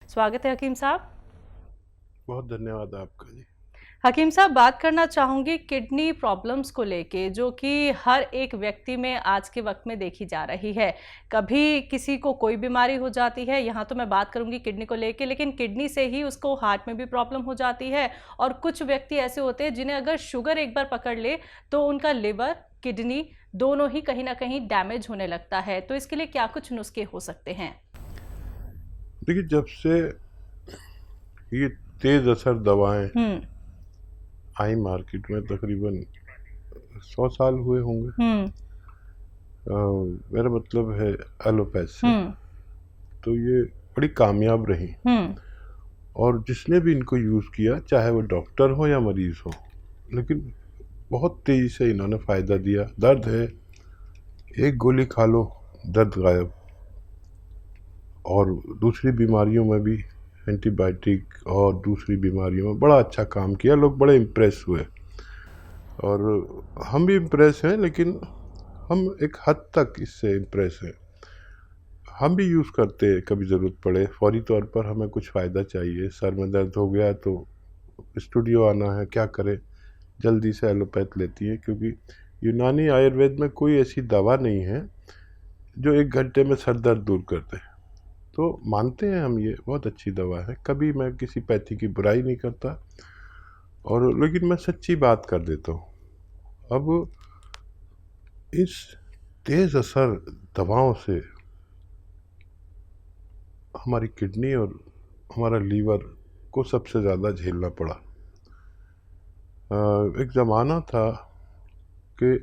स्वागत है हकीम साहब। बहुत धन्यवाद आपका जी। हकीम साहब, बात करना चाहूँगी किडनी प्रॉब्लम्स को लेके, जो कि हर एक व्यक्ति में आज के वक्त में देखी जा रही है। कभी किसी को कोई बीमारी हो जाती है, यहाँ तो मैं बात करूँगी किडनी को लेके, लेकिन किडनी से ही उसको हार्ट में भी प्रॉब्लम हो जाती है। और कुछ व्यक्ति ऐसे होते हैं जिन्हें अगर शुगर एक बार पकड़ ले तो उनका लिवर, किडनी दोनों ही कहीं ना कहीं डैमेज होने लगता है। तो इसके लिए क्या कुछ नुस्खे हो सकते हैं? देखिए, जब से ये तेज असर दवाएं आई मार्केट में, तकरीबन 100 साल हुए होंगे। मेरा मतलब है एलोपैथी से, तो ये बड़ी कामयाब रही। और जिसने भी इनको यूज़ किया, चाहे वो डॉक्टर हो या मरीज़ हो, लेकिन बहुत तेज़ी से इन्होंने फ़ायदा दिया। दर्द है, एक गोली खा लो, दर्द गायब। और दूसरी बीमारियों में भी एंटीबायोटिक और दूसरी बीमारियों में बड़ा अच्छा काम किया। लोग बड़े इम्प्रेस हुए और हम भी इम्प्रेस हैं, लेकिन हम एक हद तक इससे इम्प्रेस हैं। हम भी यूज़ करते हैं, कभी ज़रूरत पड़े, फौरी तौर पर हमें कुछ फ़ायदा चाहिए, सर में दर्द हो गया तो स्टूडियो आना है, क्या करें, जल्दी से एलोपैथ लेती है। क्योंकि यूनानी आयुर्वेद में कोई ऐसी दवा नहीं है जो 1 घंटे में सर दर्द दूर कर दे। तो मानते हैं हम ये बहुत अच्छी दवा है, कभी मैं किसी पैथी की बुराई नहीं करता, और लेकिन मैं सच्ची बात कर देता हूँ। अब इस तेज़ असर दवाओं से हमारी किडनी और हमारा लीवर को सबसे ज़्यादा झेलना पड़ा। एक ज़माना था कि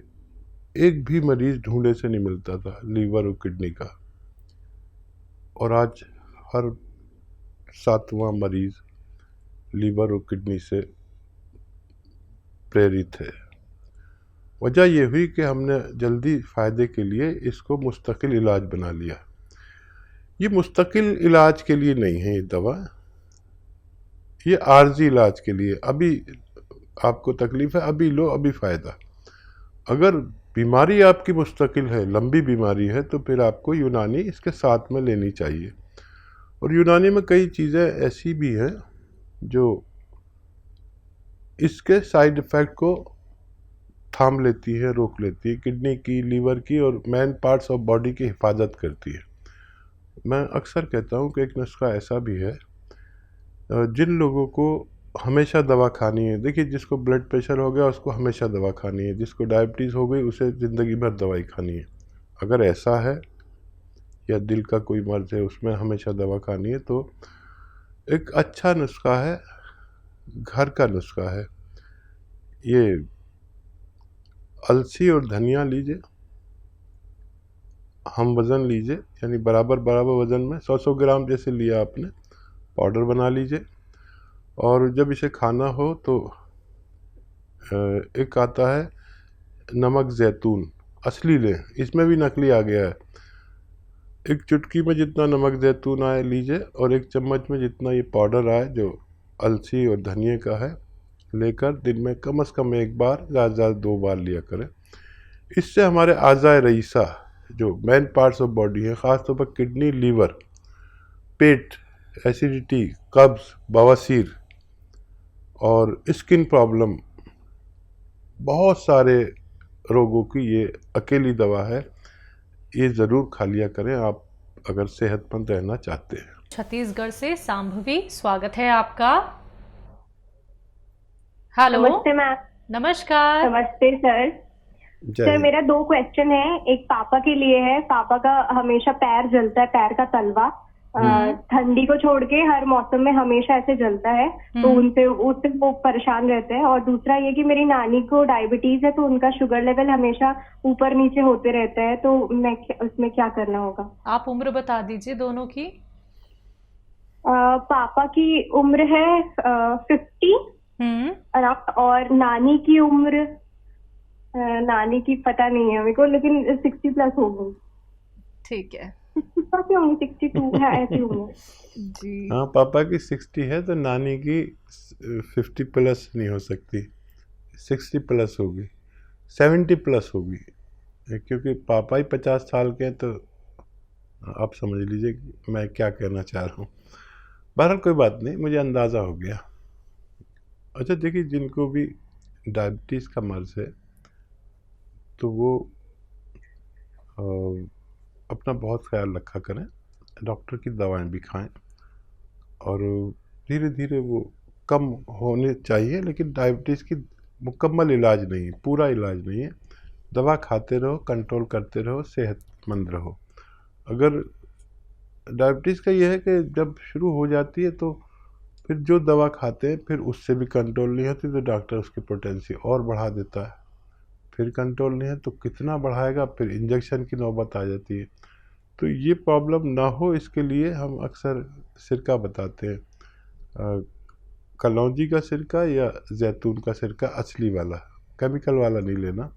एक भी मरीज़ ढूंढे से नहीं मिलता था लीवर और किडनी का, और आज हर 7वां मरीज़ लीवर और किडनी से प्रेरित है। वजह ये हुई कि हमने जल्दी फ़ायदे के लिए इसको मुस्तकिल इलाज बना लिया। ये मुस्तकिल इलाज के लिए नहीं है ये दवा, ये आर्जी इलाज के लिए। अभी आपको तकलीफ़ है, अभी लो, अभी फ़ायदा। अगर बीमारी आपकी मुस्तकिल है, लंबी बीमारी है, तो फिर आपको यूनानी इसके साथ में लेनी चाहिए। और यूनानी में कई चीज़ें ऐसी भी हैं जो इसके साइड इफ़ेक्ट को थाम लेती है, रोक लेती है, किडनी की, लीवर की और मेन पार्ट्स ऑफ बॉडी की हिफाजत करती है। मैं अक्सर कहता हूँ कि एक नुस्खा ऐसा भी है, जिन लोगों को हमेशा दवा खानी है, देखिए जिसको ब्लड प्रेशर हो गया उसको हमेशा दवा खानी है, जिसको डायबिटीज़ हो गई उसे ज़िंदगी भर दवाई खानी है। अगर ऐसा है, या दिल का कोई मर्ज़ है उसमें हमेशा दवा खानी है, तो एक अच्छा नुस्खा है, घर का नुस्खा है। ये अलसी और धनिया लीजिए, हम वज़न लीजिए, यानी बराबर बराबर वज़न में 100-100 ग्राम जैसे लिया आपने, पाउडर बना लीजिए। और जब इसे खाना हो तो एक आता है नमक ज़ैतून, असली लें, इसमें भी नकली आ गया है। एक चुटकी में जितना नमक ज़ैतून आए लीजिए, और 1 चम्मच में जितना ये पाउडर आए जो अलसी और धनिए का है, लेकर दिन में कम से कम 1 बार, ज़्यादा से ज़्यादा 2 बार लिया करें। इससे हमारे आज़ाए रईसा, जो मेन पार्ट्स ऑफ बॉडी है, ख़ास तौर पर किडनी, लीवर, पेट, एसिडिटी, कब्ज़, बवासीर और स्किन प्रॉब्लम, बहुत सारे रोगों की ये अकेली दवा है। ये ज़रूर खा लिया करें आप, अगर सेहतमंद रहना चाहते हैं। छत्तीसगढ़ से सांभवी, स्वागत है आपका। हेलो। नमस्ते मैम। नमस्कार। नमस्ते सर। सर मेरा 2 क्वेश्चन है। एक पापा के लिए है। पापा का हमेशा पैर जलता है, पैर का तलवा ठंडी को छोड़ के हर मौसम में हमेशा ऐसे जलता है, तो उससे वो परेशान रहते हैं। और दूसरा ये कि मेरी नानी को डायबिटीज है, तो उनका शुगर लेवल हमेशा ऊपर नीचे होते रहते हैं, तो मैं उसमें क्या करना होगा? आप उम्र बता दीजिए दोनों की। पापा की उम्र है 50 और नानी की उम्र, नानी की पता नहीं है मेरे को, लेकिन 60 प्लस होगी। ठीक है। 62 है, ऐसी होंगे जी। हाँ, पापा की 60 है तो नानी की 50 प्लस नहीं हो सकती, 60 प्लस होगी, 70 प्लस होगी, क्योंकि पापा ही 50 साल के हैं। तो आप समझ लीजिए कि मैं क्या कहना चाह रहा हूँ। बहरहाल कोई बात नहीं, मुझे अंदाज़ा हो गया। अच्छा देखिए, जिनको भी डायबिटीज़ का मर्ज़ है तो वो अपना बहुत ख्याल रखा करें, डॉक्टर की दवाएं भी खाएं और धीरे धीरे वो कम होने चाहिए। लेकिन डायबिटीज़ की मुकम्मल इलाज नहीं है, पूरा इलाज नहीं है। दवा खाते रहो, कंट्रोल करते रहो, सेहतमंद रहो। अगर डायबिटीज़ का ये है कि जब शुरू हो जाती है तो फिर जो दवा खाते हैं फिर उससे भी कंट्रोल नहीं होती तो डॉक्टर उसकी पोटेंसी और बढ़ा देता है। फिर कंट्रोल नहीं है तो कितना बढ़ाएगा, फिर इंजेक्शन की नौबत आ जाती है। तो ये प्रॉब्लम ना हो इसके लिए हम अक्सर सिरका बताते हैं, कलौंजी का सिरका या जैतून का सिरका, असली वाला, केमिकल वाला नहीं लेना।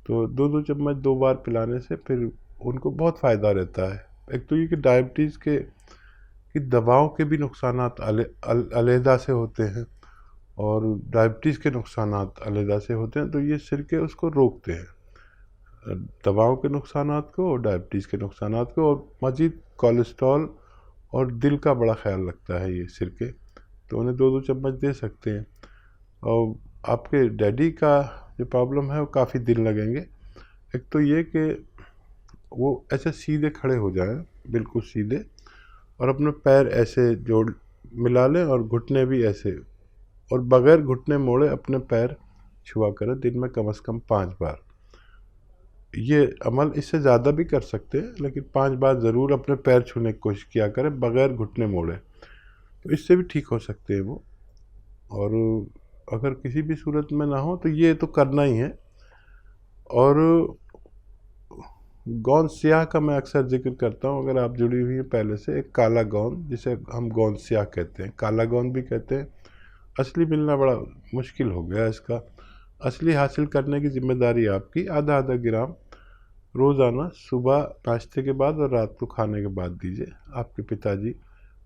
तो 2-2 चम्मच 2 बार पिलाने से फिर उनको बहुत फ़ायदा रहता है। एक तो ये कि डायबिटीज़ की दवाओं के भी नुकसानात अलहदा से होते हैं और डायबिटीज़ के नुकसानात अलहदा से होते हैं, तो ये सिरके उसको रोकते हैं, दवाओं के नुकसानात को और डायबिटीज़ के नुकसानात को। और मज़ीद कोलेस्ट्रॉल और दिल का बड़ा ख्याल रखता है ये सिरके, तो उन्हें 2-2 चम्मच दे सकते हैं। और आपके डैडी का जो प्रॉब्लम है वो काफ़ी दिन लगेंगे। एक तो ये कि वो ऐसे सीधे खड़े हो जाएं, बिल्कुल सीधे, और अपने पैर ऐसे जोड़ मिला लें और घुटने भी ऐसे, और बगैर घुटने मोड़े अपने पैर छुआ करें दिन में कम से कम 5 बार। ये अमल इससे ज़्यादा भी कर सकते हैं, लेकिन 5 बार ज़रूर अपने पैर छूने की कोशिश किया करें बगैर घुटने मोड़े, तो इससे भी ठीक हो सकते हैं वो। और अगर किसी भी सूरत में ना हो तो ये तो करना ही है। और गोंद स्याह का मैं अक्सर जिक्र करता हूँ, अगर आप जुड़ी हुई हैं पहले से, एक काला गोंद जिसे हम गोंद स्याह कहते हैं, काला गोंद भी कहते हैं। असली मिलना बड़ा मुश्किल हो गया इसका। असली हासिल करने की जिम्मेदारी आपकी। आधा आधा ग्राम रोज़ाना सुबह नाश्ते के बाद और रात को खाने के बाद दीजिए। आपके पिताजी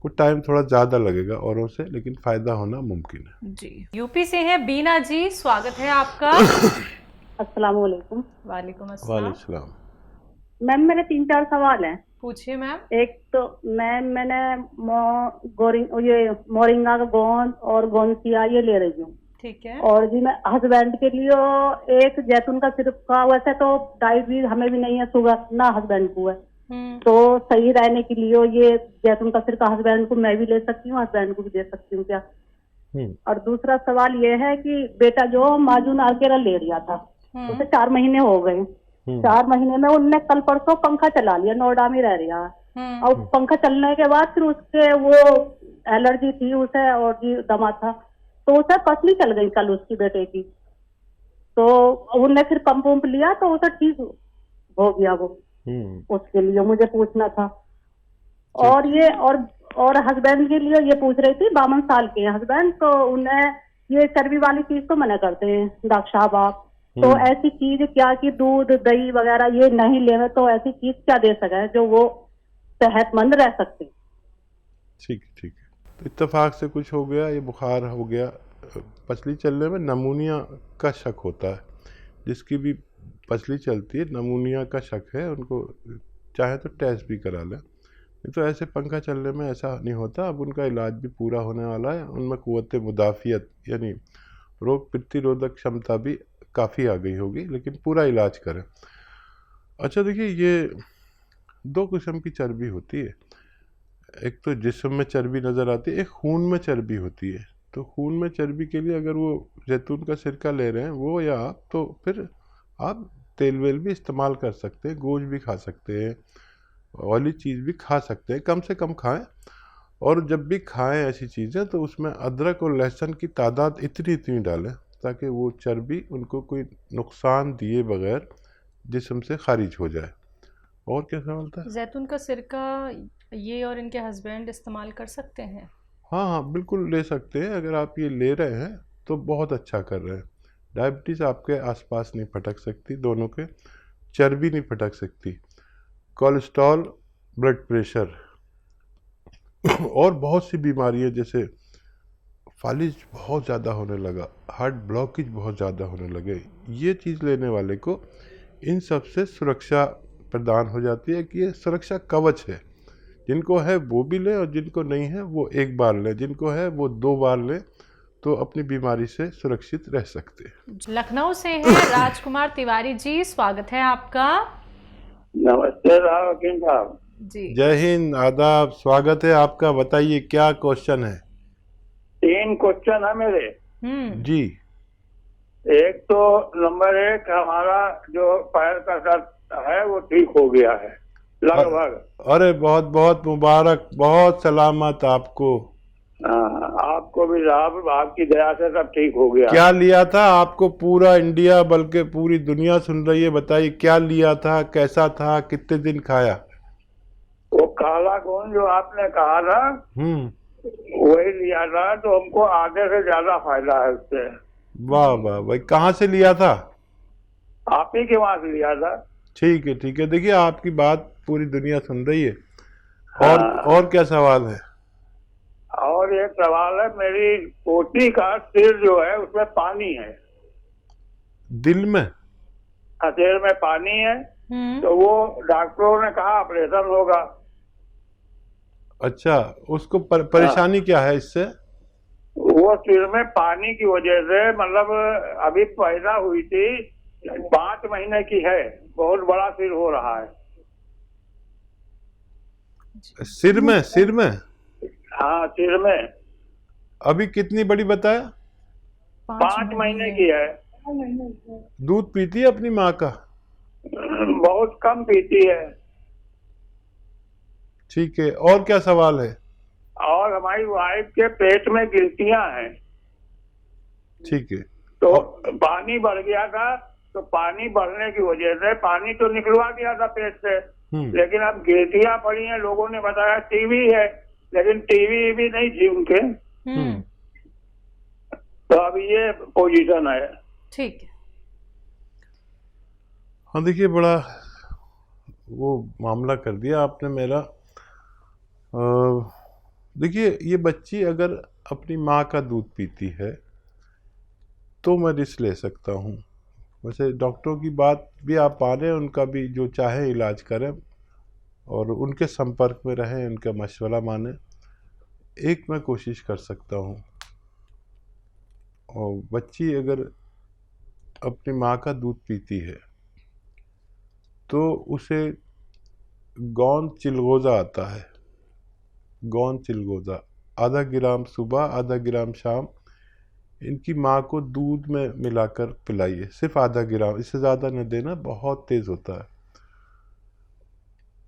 को टाइम थोड़ा ज़्यादा लगेगा औरों से, लेकिन फ़ायदा होना मुमकिन है। जी, यूपी से हैं बीना जी, स्वागत है आपका। अस्सलाम वालेकुम। वालेकुम अस्सलाम। वालेकुम। मैम मेरे 3-4 सवाल हैं। पूछिए मैम। एक तो मैंने ये मोरिंगा का गोंद और गोंसिया ये ले रही हूँ। ठीक है। और जी मैं हस्बैंड के लिए एक जैतून का सिरप का, वैसे तो डायबिटीज हमें भी नहीं है, शुगर ना हस्बैंड को है, तो सही रहने के लिए ये जैतून का सिरका हस्बैंड को मैं भी ले सकती हूँ, हस्बैंड को भी दे सकती हूँ क्या? और दूसरा सवाल ये है कि बेटा जो माजून आर्केरा ले लिया था उसे 4 महीने हो गए। 4 महीने में उनने कल परसों पंखा चला लिया, नोएडा में रह रहा है, और पंखा चलने के बाद फिर उसके वो एलर्जी थी उसे और जी दमा था, तो उसे पसली चल गई कल उसकी बेटे की। तो उनने फिर पंप लिया तो उसे ठीक हो गया वो। उसके लिए मुझे पूछना था। और ये और हस्बैंड के लिए ये पूछ रही थी, 52 साल के हस्बैंड, तो उन्हें ये चर्बी वाली चीज तो मना करते हैं डॉक्टर साहब आप, तो ऐसी चीज क्या कि दूध दही वगैरह ये नहीं लेवे, तो ऐसी चीज क्या दे सके जो वो सेहतमंद रह सकते? ठीक है। तो इत्तेफाक से कुछ हो गया, ये बुखार हो गया, पसली चलने में नमूनिया का शक होता है। जिसकी भी पसली चलती है, नमूनिया का शक है, उनको चाहे तो टेस्ट भी करा लें। नहीं तो ऐसे पंखा चलने में ऐसा नहीं होता। अब उनका इलाज भी पूरा होने वाला है, उनमें क़ुव्वत मुदाफ़ियत यानी रोग प्रतिरोधक क्षमता भी काफ़ी आ गई होगी, लेकिन पूरा इलाज करें। अच्छा देखिए, ये 2 किस्म की चर्बी होती है। एक तो जिस्म में चर्बी नज़र आती है, एक खून में चर्बी होती है। तो खून में चर्बी के लिए अगर वो जैतून का सिरका ले रहे हैं वो या आप, तो फिर आप तेल वेल भी इस्तेमाल कर सकते हैं, गोश्त भी खा सकते हैं, ऑयली चीज़ भी खा सकते हैं, कम से कम खाएं। और जब भी खाएं ऐसी चीज़ें तो उसमें अदरक और लहसुन की तादाद इतनी डालें ताकि वो चर्बी उनको कोई नुकसान दिए बगैर जिस्म से खारिज हो जाए। और क्या सवाल था? जैतून का सिरका ये और इनके हस्बैंड इस्तेमाल कर सकते हैं? हाँ बिल्कुल ले सकते हैं। अगर आप ये ले रहे हैं तो बहुत अच्छा कर रहे हैं। डायबिटीज़ आपके आसपास नहीं फटक सकती, दोनों के चर्बी नहीं फटक सकती, कोलेस्ट्रॉल, ब्लड प्रेशर और बहुत सी बीमारियां जैसे फालिज बहुत ज़्यादा होने लगा, हार्ट ब्लॉकेज बहुत ज़्यादा होने लगे, ये चीज़ लेने वाले को इन सब से सुरक्षा प्रदान हो जाती है कि ये सुरक्षा कवच है। जिनको है वो भी ले और जिनको नहीं है वो एक बार ले, जिनको है वो 2 बार ले, तो अपनी बीमारी से सुरक्षित रह सकते हैं। लखनऊ से है राजकुमार तिवारी जी, स्वागत है आपका। नमस्ते वकील साहब जी। जय हिंद, आदाब, स्वागत है आपका। बताइए क्या क्वेश्चन है? 3 क्वेश्चन है मेरे। जी। एक तो नंबर 1, हमारा जो पैर का दर्द है वो ठीक हो गया है लगभग। अरे बहुत बहुत मुबारक, बहुत सलामत आपको। आपको भी साहब, आपकी दया से सब ठीक हो गया। क्या लिया था आपको? पूरा इंडिया बल्कि पूरी दुनिया सुन रही है, बताइए क्या लिया था, कैसा था, कितने दिन खाया? वो काला खून जो आपने कहा था वही लिया था, तो हमको आधे से ज्यादा फायदा है उससे। वाह वाह भाई, कहाँ से लिया था? आप ही के वहां से लिया था। ठीक है ठीक है, देखिए आपकी बात पूरी दुनिया सुन रही है। और क्या सवाल है? और एक सवाल है, मेरी पोती का सिर जो है उसमें पानी है। दिल में? सिर में पानी है, तो वो डॉक्टरों ने कहा ऑपरेशन होगा। अच्छा, उसको परेशानी क्या है इससे? वो सिर में पानी की वजह से, मतलब अभी पैदा हुई थी, 5 महीने की है, बहुत बड़ा सिर हो रहा है। सिर में? सिर में? हाँ, सिर में। अभी कितनी बड़ी बताया? 5 महीने की है। दूध पीती है अपनी माँ का? बहुत कम पीती है। ठीक है, और क्या सवाल है? और हमारी वाइफ के पेट में गिल्टियां हैं। ठीक है। तो पानी बढ़ गया था, तो पानी बढ़ने की वजह से पानी तो निकलवा दिया था पेट से, लेकिन अब गिल्टियां पड़ी हैं। लोगों ने बताया टीवी है, लेकिन टीवी भी नहीं थी उनके। तो अब ये पोजीशन है। ठीक है। हाँ देखिए, बड़ा वो मामला कर दिया आपने मेरा। देखिए, ये बच्ची अगर अपनी माँ का दूध पीती है तो मैं रिस्क ले सकता हूँ। वैसे डॉक्टरों की बात भी आप मानें, उनका भी जो चाहे इलाज करें और उनके संपर्क में रहें, उनका मशवरा मानें। एक मैं कोशिश कर सकता हूँ, और बच्ची अगर अपनी माँ का दूध पीती है तो उसे गौन चिलगोज़ा आता है, गौन चिलगोज़ा, आधा ग्राम सुबह आधा ग्राम शाम इनकी माँ को दूध में मिलाकर पिलाइए। सिर्फ आधा ग्राम, इससे ज़्यादा न देना, बहुत तेज़ होता है।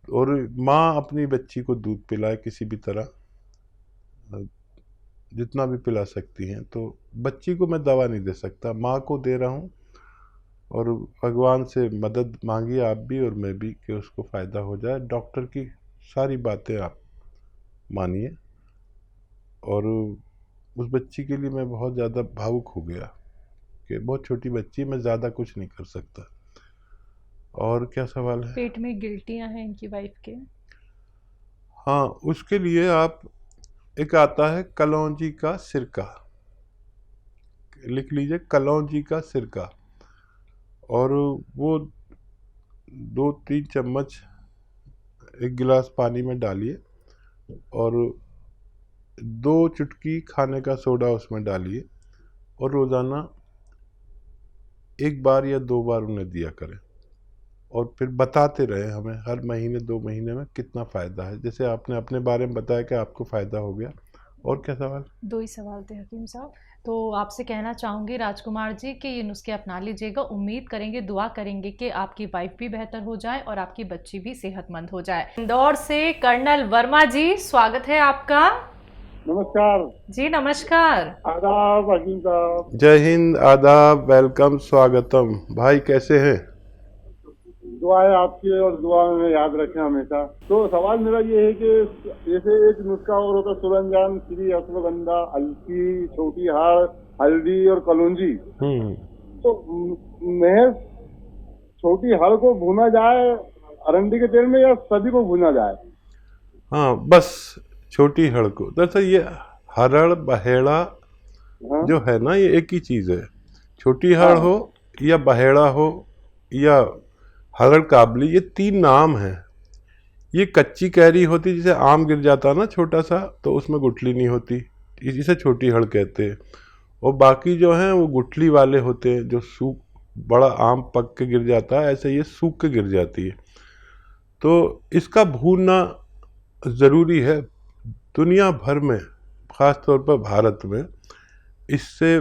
और माँ अपनी बच्ची को दूध पिलाए किसी भी तरह, जितना भी पिला सकती हैं। तो बच्ची को मैं दवा नहीं दे सकता, माँ को दे रहा हूँ। और भगवान से मदद मांगिए आप भी और मैं भी कि उसको फ़ायदा हो जाए। डॉक्टर की सारी बातें आप मानिए। और उस बच्ची के लिए मैं बहुत ज़्यादा भावुक हो गया कि बहुत छोटी बच्ची, मैं ज़्यादा कुछ नहीं कर सकता। और क्या सवाल है? पेट में गिल्टियां हैं इनकी वाइफ के। हाँ, उसके लिए आप, एक आता है कलौंजी का सिरका, लिख लीजिए कलौंजी का सिरका, और वो 2-3 चम्मच 1 गिलास पानी में डालिए और 2 चुटकी खाने का सोडा उसमें डालिए, और रोज़ाना 1 बार या 2 बार उन्हें दिया करें। और फिर बताते रहे हमें हर महीने 2 महीने में कितना फ़ायदा है। जैसे आपने अपने बारे में बताया कि आपको फ़ायदा हो गया। और क्या सवाल? 2 ही सवाल थे हकीम साहब। तो आपसे कहना चाहूँगी राजकुमार जी कि ये नुस्खे अपना लीजिएगा। उम्मीद करेंगे, दुआ करेंगे कि आपकी वाइफ भी बेहतर हो जाए और आपकी बच्ची भी सेहतमंद हो जाए। इंदौर से कर्नल वर्मा जी, स्वागत है आपका। नमस्कार जी नमस्कार। आदाब हकीम साहब। जय हिंद, आदाब, वेलकम, स्वागतम। भाई कैसे हैं? दुआएं आपकी और दुआ में याद रखें हमेशा। तो सवाल मेरा ये है कि जैसे एक नुस्खा और होता है, सुरंजान, श्री अश्वगंधा, हल्की, छोटी हाड़, हल्दी और कलौंजी। तो महज छोटी हाड़ को भुना जाए अरंडी के तेल में, या सभी को भुना जाए? हाँ, बस छोटी हड़ को। दरअसल ये हरड़ बहेड़ा जो है ना, ये एक ही चीज़ है। छोटी हड़ हो या बहेड़ा हो या हरड़ काबली, ये 3 नाम हैं। ये कच्ची कैरी होती, जैसे आम गिर जाता ना छोटा सा, तो उसमें गुठली नहीं होती, इसे छोटी हड़ कहते हैं। और बाकी जो हैं वो गुठली वाले होते हैं, जो सूख बड़ा आम पक के गिर जाता है, ऐसे ये सूख के गिर जाती है। तो इसका भूनना ज़रूरी है। दुनिया भर में, ख़ास तौर पर भारत में, इससे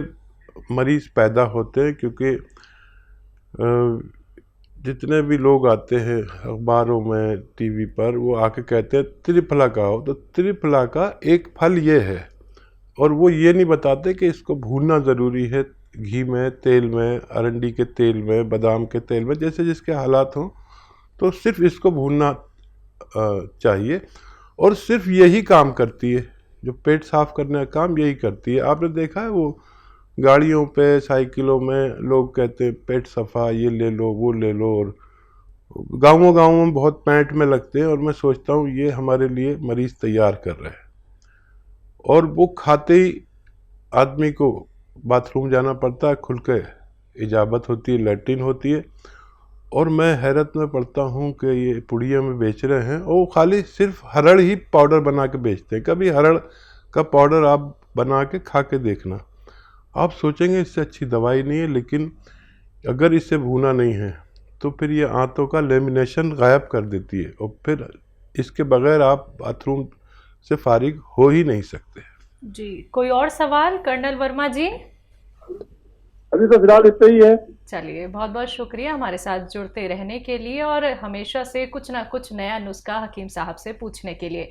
मरीज़ पैदा होते हैं, क्योंकि जितने भी लोग आते हैं अखबारों में, टीवी पर, वो आके कहते हैं त्रिफला खाओ, तो त्रिफला का एक फल ये है, और वो ये नहीं बताते कि इसको भूनना ज़रूरी है, घी में, तेल में, अरंडी के तेल में, बादाम के तेल में, जैसे जिसके हालात हों। तो सिर्फ इसको भूनना चाहिए, और सिर्फ यही काम करती है, जो पेट साफ करने का काम यही करती है। आपने देखा है वो गाड़ियों पे, साइकिलों में लोग कहते हैं पेट सफ़ा, ये ले लो, वो ले लो, और गाँवों में बहुत पैंट में लगते हैं। और मैं सोचता हूँ ये हमारे लिए मरीज़ तैयार कर रहे हैं। और वो खाते ही आदमी को बाथरूम जाना पड़ता है, खुल के इजाबत होती है, लैट्रिन होती है। और मैं हैरत में पड़ता हूँ कि ये पुड़िया में बेच रहे हैं, और खाली सिर्फ हरड़ ही पाउडर बना के बेचते हैं। कभी हरड़ का पाउडर आप बना के खा के देखना, आप सोचेंगे इससे अच्छी दवाई नहीं है। लेकिन अगर इससे भूना नहीं है तो फिर ये आंतों का लेमिनेशन गायब कर देती है, और फिर इसके बगैर आप बाथरूम से फारिग हो ही नहीं सकते। जी, कोई और सवाल कर्नल वर्मा जी? अभी तो फिलहाल इतना ही है। चलिए, बहुत बहुत शुक्रिया हमारे साथ जुड़ते रहने के लिए, और हमेशा से कुछ ना कुछ नया नुस्खा हकीम साहब से पूछने के लिए।